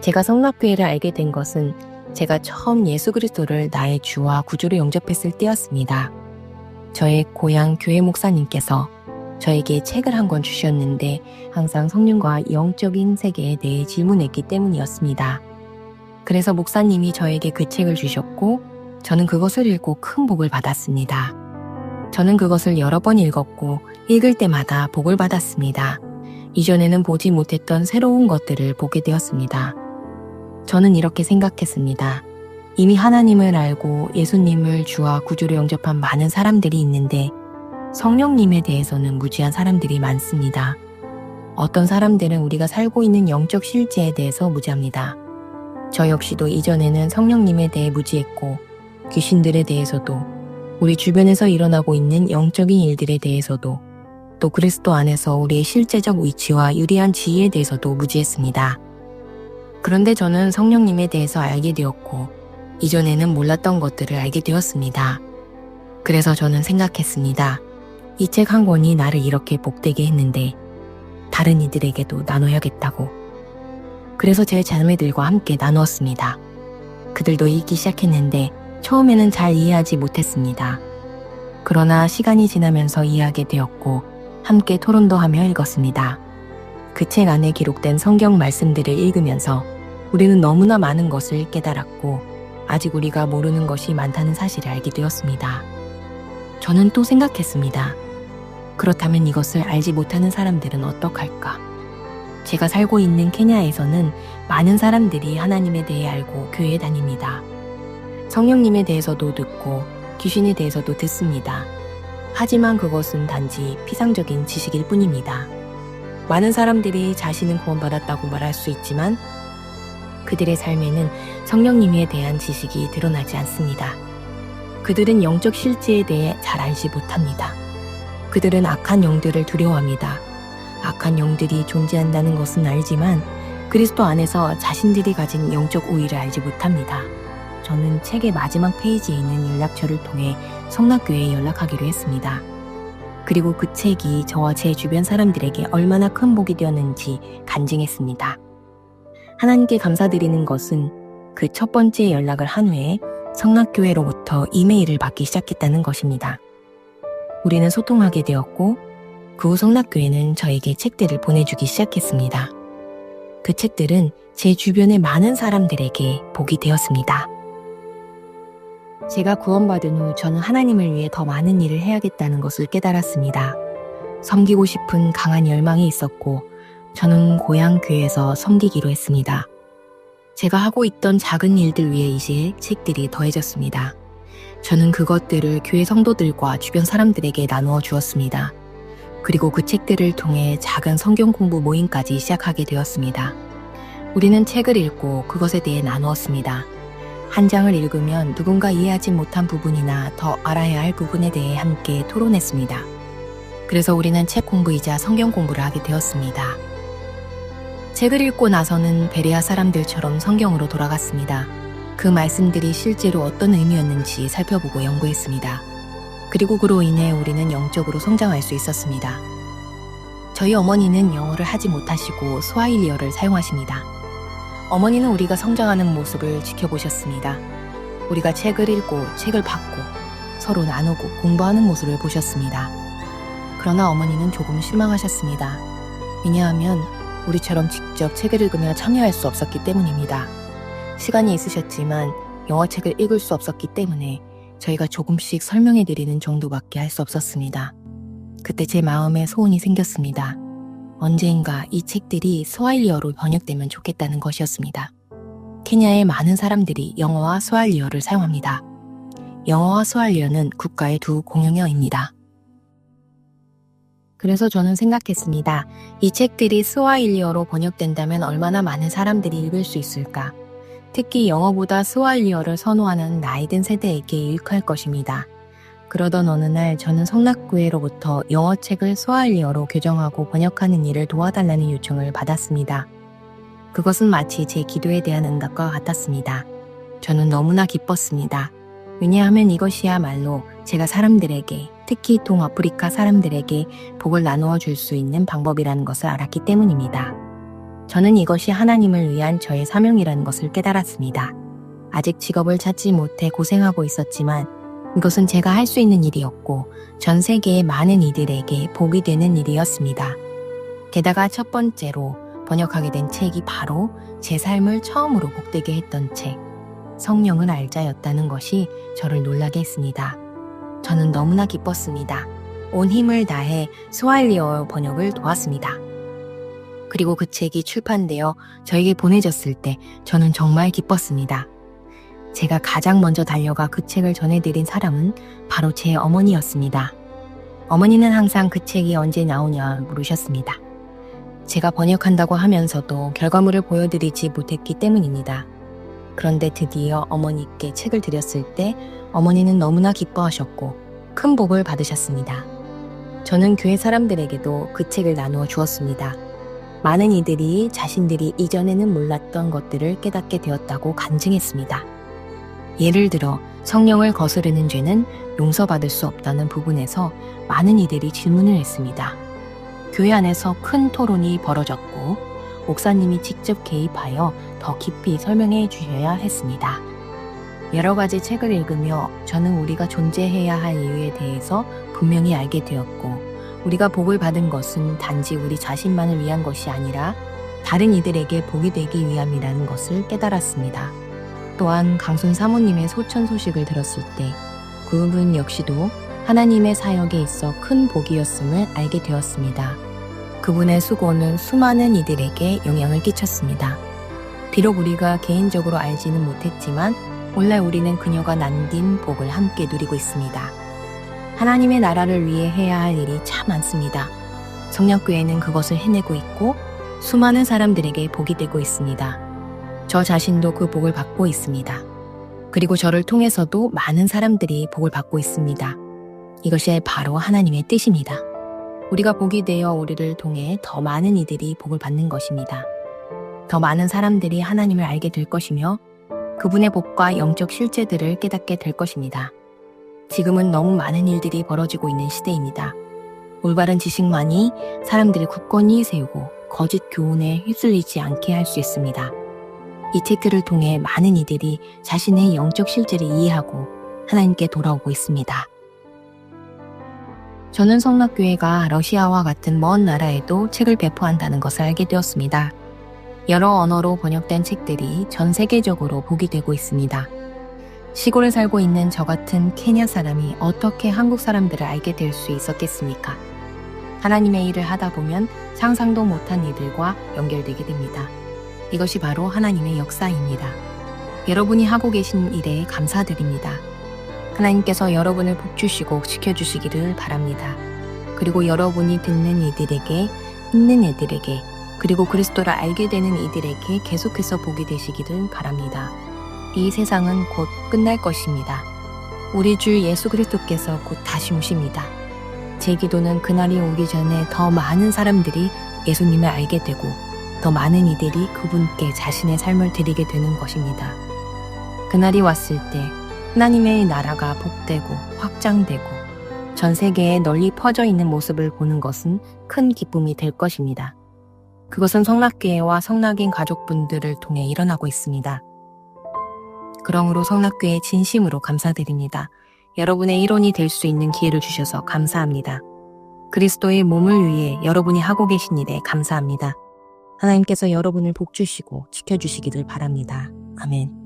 제가 성락교회를 알게 된 것은 제가 처음 예수 그리스도를 나의 주와 구주로 영접했을 때였습니다. 저의 고향 교회 목사님께서 저에게 책을 한 권 주셨는데 항상 성령과 영적인 세계에 대해 질문했기 때문이었습니다. 그래서 목사님이 저에게 그 책을 주셨고 저는 그것을 읽고 큰 복을 받았습니다. 저는 그것을 여러 번 읽었고 읽을 때마다 복을 받았습니다. 이전에는 보지 못했던 새로운 것들을 보게 되었습니다. 저는 이렇게 생각했습니다. 이미 하나님을 알고 예수님을 주와 구주로 영접한 많은 사람들이 있는데 성령님에 대해서는 무지한 사람들이 많습니다. 어떤 사람들은 우리가 살고 있는 영적 실제에 대해서 무지합니다. 저 역시도 이전에는 성령님에 대해 무지했고 귀신들에 대해서도 우리 주변에서 일어나고 있는 영적인 일들에 대해서도 또 그리스도 안에서 우리의 실제적 위치와 유리한 지위에 대해서도 무지했습니다. 그런데 저는 성령님에 대해서 알게 되었고 이전에는 몰랐던 것들을 알게 되었습니다. 그래서 저는 생각했습니다. 이 책 한 권이 나를 이렇게 복되게 했는데 다른 이들에게도 나눠야겠다고. 그래서 제 자매들과 함께 나누었습니다. 그들도 읽기 시작했는데 처음에는 잘 이해하지 못했습니다. 그러나 시간이 지나면서 이해하게 되었고 함께 토론도 하며 읽었습니다. 그 책 안에 기록된 성경 말씀들을 읽으면서 우리는 너무나 많은 것을 깨달았고 아직 우리가 모르는 것이 많다는 사실을 알게 되었습니다. 저는 또 생각했습니다. 그렇다면 이것을 알지 못하는 사람들은 어떡할까? 제가 살고 있는 케냐에서는 많은 사람들이 하나님에 대해 알고 교회에 다닙니다. 성령님에 대해서도 듣고 귀신에 대해서도 듣습니다. 하지만 그것은 단지 피상적인 지식일 뿐입니다. 많은 사람들이 자신은 구원받았다고 말할 수 있지만 그들의 삶에는 성령님에 대한 지식이 드러나지 않습니다. 그들은 영적 실제에 대해 잘 알지 못합니다. 그들은 악한 영들을 두려워합니다. 악한 영들이 존재한다는 것은 알지만 그리스도 안에서 자신들이 가진 영적 우위를 알지 못합니다. 저는 책의 마지막 페이지에 있는 연락처를 통해 성락교회에 연락하기로 했습니다. 그리고 그 책이 저와 제 주변 사람들에게 얼마나 큰 복이 되었는지 간증했습니다. 하나님께 감사드리는 것은 그 첫 번째 연락을 한 후에 성락교회로부터 이메일을 받기 시작했다는 것입니다. 우리는 소통하게 되었고 그 후 성락교회는 저에게 책들을 보내주기 시작했습니다. 그 책들은 제 주변의 많은 사람들에게 복이 되었습니다. 제가 구원받은 후 저는 하나님을 위해 더 많은 일을 해야겠다는 것을 깨달았습니다. 섬기고 싶은 강한 열망이 있었고 저는 고향 교회에서 섬기기로 했습니다. 제가 하고 있던 작은 일들 위에 이제 책들이 더해졌습니다. 저는 그것들을 교회 성도들과 주변 사람들에게 나누어 주었습니다. 그리고 그 책들을 통해 작은 성경 공부 모임까지 시작하게 되었습니다. 우리는 책을 읽고 그것에 대해 나누었습니다. 한 장을 읽으면 누군가 이해하지 못한 부분이나 더 알아야 할 부분에 대해 함께 토론했습니다. 그래서 우리는 책 공부이자 성경 공부를 하게 되었습니다. 책을 읽고 나서는 베레아 사람들처럼 성경으로 돌아갔습니다. 그 말씀들이 실제로 어떤 의미였는지 살펴보고 연구했습니다. 그리고 그로 인해 우리는 영적으로 성장할 수 있었습니다. 저희 어머니는 영어를 하지 못하시고 스와힐리어를 사용하십니다. 어머니는 우리가 성장하는 모습을 지켜보셨습니다. 우리가 책을 읽고 책을 받고 서로 나누고 공부하는 모습을 보셨습니다. 그러나 어머니는 조금 실망하셨습니다. 왜냐하면 우리처럼 직접 책을 읽으며 참여할 수 없었기 때문입니다. 시간이 있으셨지만 영어책을 읽을 수 없었기 때문에 저희가 조금씩 설명해드리는 정도밖에 할 수 없었습니다. 그때 제 마음에 소원이 생겼습니다. 언젠가 이 책들이 스와힐리어로 번역되면 좋겠다는 것이었습니다. 케냐의 많은 사람들이 영어와 스와힐리어를 사용합니다. 영어와 스와힐리어는 국가의 두 공용어입니다. 그래서 저는 생각했습니다. 이 책들이 스와힐리어로 번역된다면 얼마나 많은 사람들이 읽을 수 있을까? 특히 영어보다 스와힐리어를 선호하는 나이든 세대에게 유익할 것입니다. 그러던 어느 날 저는 성락교회로부터 영어책을 스와힐리어로 교정하고 번역하는 일을 도와달라는 요청을 받았습니다. 그것은 마치 제 기도에 대한 응답과 같았습니다. 저는 너무나 기뻤습니다. 왜냐하면 이것이야말로 제가 사람들에게, 특히 동아프리카 사람들에게 복을 나누어 줄 수 있는 방법이라는 것을 알았기 때문입니다. 저는 이것이 하나님을 위한 저의 사명이라는 것을 깨달았습니다. 아직 직업을 찾지 못해 고생하고 있었지만 이것은 제가 할 수 있는 일이었고 전 세계의 많은 이들에게 복이 되는 일이었습니다. 게다가 첫 번째로 번역하게 된 책이 바로 제 삶을 처음으로 복되게 했던 책, 성령을 알자였다는 것이 저를 놀라게 했습니다. 저는 너무나 기뻤습니다. 온 힘을 다해 스와힐리어 번역을 도왔습니다. 그리고 그 책이 출판되어 저에게 보내졌을 때 저는 정말 기뻤습니다. 제가 가장 먼저 달려가 그 책을 전해드린 사람은 바로 제 어머니였습니다. 어머니는 항상 그 책이 언제 나오냐 물으셨습니다. 제가 번역한다고 하면서도 결과물을 보여드리지 못했기 때문입니다. 그런데 드디어 어머니께 책을 드렸을 때 어머니는 너무나 기뻐하셨고 큰 복을 받으셨습니다. 저는 교회 사람들에게도 그 책을 나누어 주었습니다. 많은 이들이 자신들이 이전에는 몰랐던 것들을 깨닫게 되었다고 간증했습니다. 예를 들어 성령을 거스르는 죄는 용서받을 수 없다는 부분에서 많은 이들이 질문을 했습니다. 교회 안에서 큰 토론이 벌어졌고 목사님이 직접 개입하여 더 깊이 설명해 주셔야 했습니다. 여러 가지 책을 읽으며 저는 우리가 존재해야 할 이유에 대해서 분명히 알게 되었고 우리가 복을 받은 것은 단지 우리 자신만을 위한 것이 아니라 다른 이들에게 복이 되기 위함이라는 것을 깨달았습니다. 또한 강순 사모님의 소천 소식을 들었을 때 그분 역시도 하나님의 사역에 있어 큰 복이었음을 알게 되었습니다. 그분의 수고는 수많은 이들에게 영향을 끼쳤습니다. 비록 우리가 개인적으로 알지는 못했지만 오늘 우리는 그녀가 남긴 복을 함께 누리고 있습니다. 하나님의 나라를 위해 해야 할 일이 참 많습니다. 성령교회는 그것을 해내고 있고 수많은 사람들에게 복이 되고 있습니다. 저 자신도 그 복을 받고 있습니다. 그리고 저를 통해서도 많은 사람들이 복을 받고 있습니다. 이것이 바로 하나님의 뜻입니다. 우리가 복이 되어 우리를 통해 더 많은 이들이 복을 받는 것입니다. 더 많은 사람들이 하나님을 알게 될 것이며 그분의 복과 영적 실제들을 깨닫게 될 것입니다. 지금은 너무 많은 일들이 벌어지고 있는 시대입니다. 올바른 지식만이 사람들을 굳건히 세우고 거짓 교훈에 휩쓸리지 않게 할 수 있습니다. 이 책들을 통해 많은 이들이 자신의 영적 실제를 이해하고 하나님께 돌아오고 있습니다. 저는 성락교회가 러시아와 같은 먼 나라에도 책을 배포한다는 것을 알게 되었습니다. 여러 언어로 번역된 책들이 전 세계적으로 복이 되고 있습니다. 시골에 살고 있는 저 같은 케냐 사람이 어떻게 한국 사람들을 알게 될 수 있었겠습니까? 하나님의 일을 하다 보면 상상도 못한 이들과 연결되게 됩니다. 이것이 바로 하나님의 역사입니다. 여러분이 하고 계신 일에 감사드립니다. 하나님께서 여러분을 복주시고 지켜주시기를 바랍니다. 그리고 여러분이 듣는 이들에게, 있는 이들에게, 그리고 그리스도를 알게 되는 이들에게 계속해서 복이 되시기를 바랍니다. 이 세상은 곧 끝날 것입니다. 우리 주 예수 그리스도께서 곧 다시 오십니다. 제 기도는 그날이 오기 전에 더 많은 사람들이 예수님을 알게 되고 더 많은 이들이 그분께 자신의 삶을 드리게 되는 것입니다. 그날이 왔을 때 하나님의 나라가 복되고 확장되고 전 세계에 널리 퍼져 있는 모습을 보는 것은 큰 기쁨이 될 것입니다. 그것은 성락교회와 성락인 가족분들을 통해 일어나고 있습니다. 그러므로 성락교회에 진심으로 감사드립니다. 여러분의 일원이 될 수 있는 기회를 주셔서 감사합니다. 그리스도의 몸을 위해 여러분이 하고 계신 일에 감사합니다. 하나님께서 여러분을 복주시고 지켜주시기를 바랍니다. 아멘.